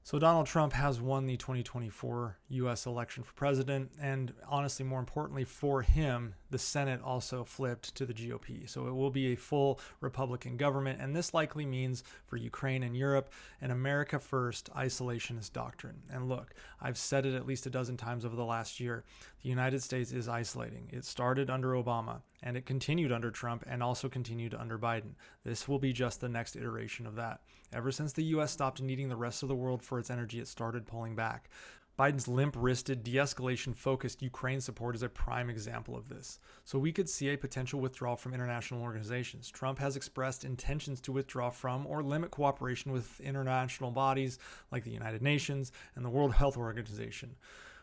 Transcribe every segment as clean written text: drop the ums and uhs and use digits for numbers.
So Donald Trump has won the 2024 U.S. election for president, and honestly, more importantly for him, the Senate also flipped to the GOP. So it will be a full Republican government, and this likely means for Ukraine and Europe an America first isolationist doctrine. And look, I've said it at least a dozen times over the last year. The United States is isolating. It started under Obama, and it continued under Trump and also continued under Biden. This will be just the next iteration of that. Ever since the U.S. stopped needing the rest of the world for its energy, it started pulling back. Biden's limp-wristed, de-escalation-focused Ukraine support is a prime example of this. So we could see a potential withdrawal from international organizations. Trump has expressed intentions to withdraw from or limit cooperation with international bodies like the United Nations and the World Health Organization.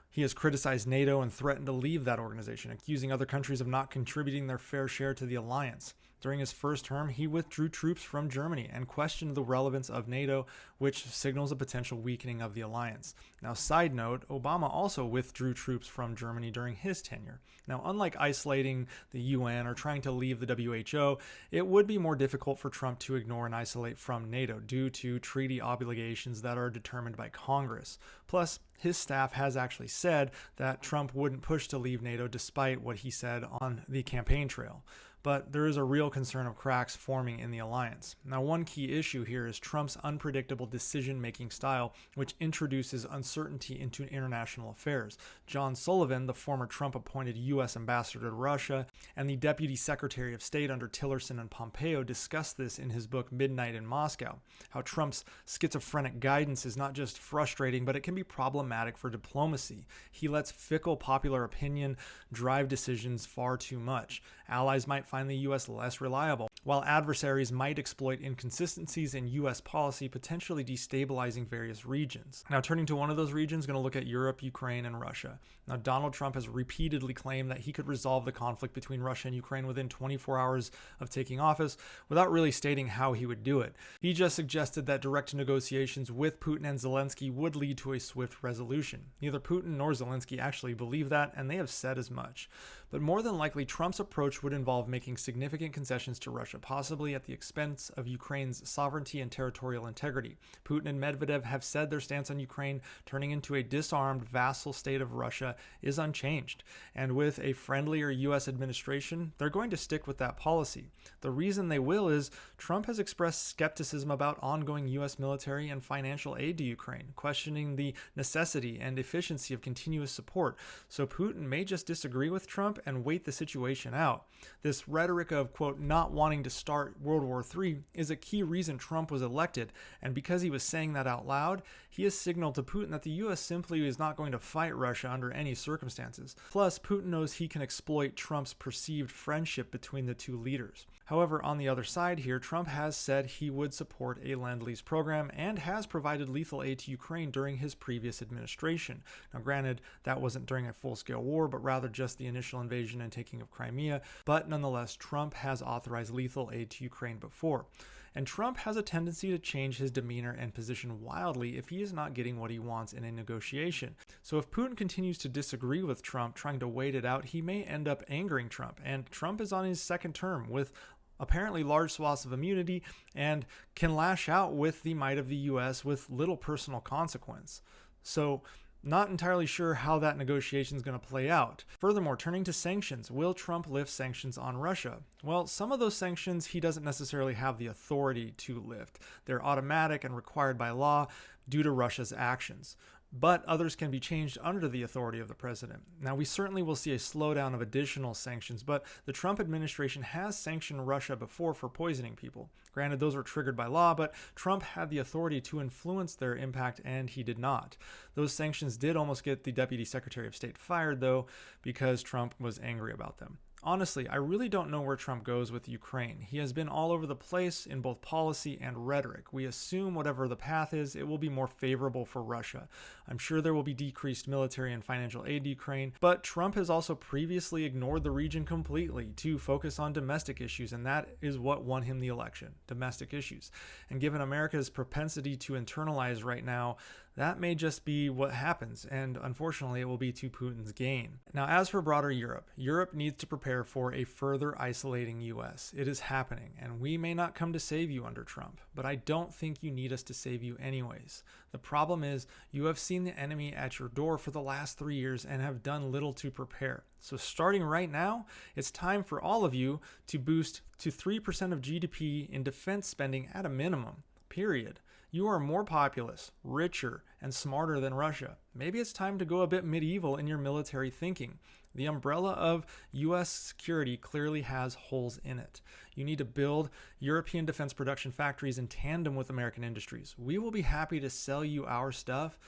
He has criticized NATO and threatened to leave that organization, accusing other countries of not contributing their fair share to the alliance. During his first term, he withdrew troops from Germany and questioned the relevance of NATO, which signals a potential weakening of the alliance. Now, side note, Obama also withdrew troops from Germany during his tenure. Now, unlike isolating the UN or trying to leave the WHO, it would be more difficult for Trump to ignore and isolate from NATO due to treaty obligations that are determined by Congress. Plus, his staff has actually said that Trump wouldn't push to leave NATO despite what he said on the campaign trail. But there is a real concern of cracks forming in the alliance. Now, one key issue here is Trump's unpredictable decision-making style, which introduces uncertainty into international affairs. John Sullivan, the former Trump-appointed U.S. ambassador to Russia and the Deputy Secretary of State under Tillerson and Pompeo, discussed this in his book Midnight in Moscow, how Trump's schizophrenic guidance is not just frustrating, but it can be problematic for diplomacy. He lets fickle popular opinion drive decisions far too much. Allies might find the U.S. less reliable, while adversaries might exploit inconsistencies in U.S. policy, potentially destabilizing various regions. Now, turning to one of those regions, going to look at Europe, Ukraine, and Russia. Now, Donald Trump has repeatedly claimed that he could resolve the conflict between Russia and Ukraine within 24 hours of taking office, without really stating how he would do it. He just suggested that direct negotiations with Putin and Zelensky would lead to a swift resolution. Neither Putin nor Zelensky actually believe that, and they have said as much. But more than likely, Trump's approach would involve making significant concessions to Russia, possibly at the expense of Ukraine's sovereignty and territorial integrity. Putin and Medvedev have said their stance on Ukraine turning into a disarmed vassal state of Russia is unchanged. And with a friendlier U.S. administration, they're going to stick with that policy. The reason they will is Trump has expressed skepticism about ongoing U.S. military and financial aid to Ukraine, questioning the necessity and efficiency of continuous support. So Putin may just disagree with Trump and wait the situation out. This rhetoric of, quote, not wanting to start World War III is a key reason Trump was elected, and because he was saying that out loud, he has signaled to Putin that the U.S. simply is not going to fight Russia under any circumstances. Plus, Putin knows he can exploit Trump's perceived friendship between the two leaders. However, on the other side here, Trump has said he would support a Lend-Lease program and has provided lethal aid to Ukraine during his previous administration. Now, granted, that wasn't during a full-scale war, but rather just the initial invasion and taking of Crimea, but nonetheless, Trump has authorized lethal aid to Ukraine before. And Trump has a tendency to change his demeanor and position wildly if he is not getting what he wants in a negotiation. So if Putin continues to disagree with Trump, trying to wait it out, he may end up angering Trump. And Trump is on his second term with apparently large swaths of immunity and can lash out with the might of the U.S. with little personal consequence. So not entirely sure how that negotiation is going to play out. Furthermore, turning to sanctions, will Trump lift sanctions on Russia? Well, some of those sanctions he doesn't necessarily have the authority to lift. They're automatic and required by law due to Russia's actions. But others can be changed under the authority of the president. Now, we certainly will see a slowdown of additional sanctions, but the Trump administration has sanctioned Russia before for poisoning people. Granted, those were triggered by law, but Trump had the authority to influence their impact, and he did not. Those sanctions did almost get the Deputy Secretary of State fired, though, because Trump was angry about them. Honestly, I really don't know where Trump goes with Ukraine. He has been all over the place in both policy and rhetoric. We assume whatever the path is, it will be more favorable for Russia. I'm sure there will be decreased military and financial aid to Ukraine, but Trump has also previously ignored the region completely to focus on domestic issues, and that is what won him the election, domestic issues. And given America's propensity to internalize right now, that may just be what happens, and unfortunately it will be to Putin's gain. Now, as for broader Europe, Europe needs to prepare prepare for a further isolating US. It is happening, and we may not come to save you under Trump, but I don't think you need us to save you anyways. The problem is you have seen the enemy at your door for the last 3 years and have done little to prepare. So starting right now, it's time for all of you to boost to 3% of GDP in defense spending at a minimum, period. You are more populous, richer, and smarter than Russia. Maybe it's time to go a bit medieval in your military thinking. The umbrella of US security clearly has holes in it. You need to build European defense production factories in tandem with American industries. We will be happy to sell you our stuff,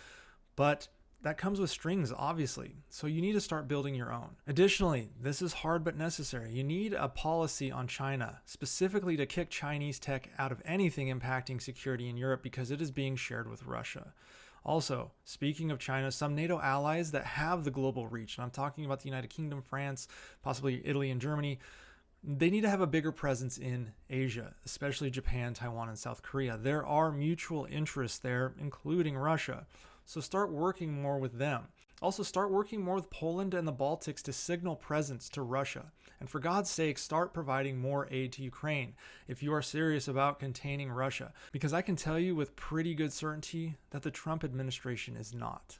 but that comes with strings, obviously, so you need to start building your own. Additionally, this is hard but necessary. You need a policy on China, specifically to kick Chinese tech out of anything impacting security in Europe because it is being shared with Russia. Also, speaking of China, some NATO allies that have the global reach, and I'm talking about the United Kingdom, France, possibly Italy and Germany, they need to have a bigger presence in Asia, especially Japan, Taiwan, and South Korea. There are mutual interests there, including Russia. So start working more with them. Also start working more with Poland and the Baltics to signal presence to Russia. And for God's sake, start providing more aid to Ukraine if you are serious about containing Russia. Because I can tell you with pretty good certainty that the Trump administration is not.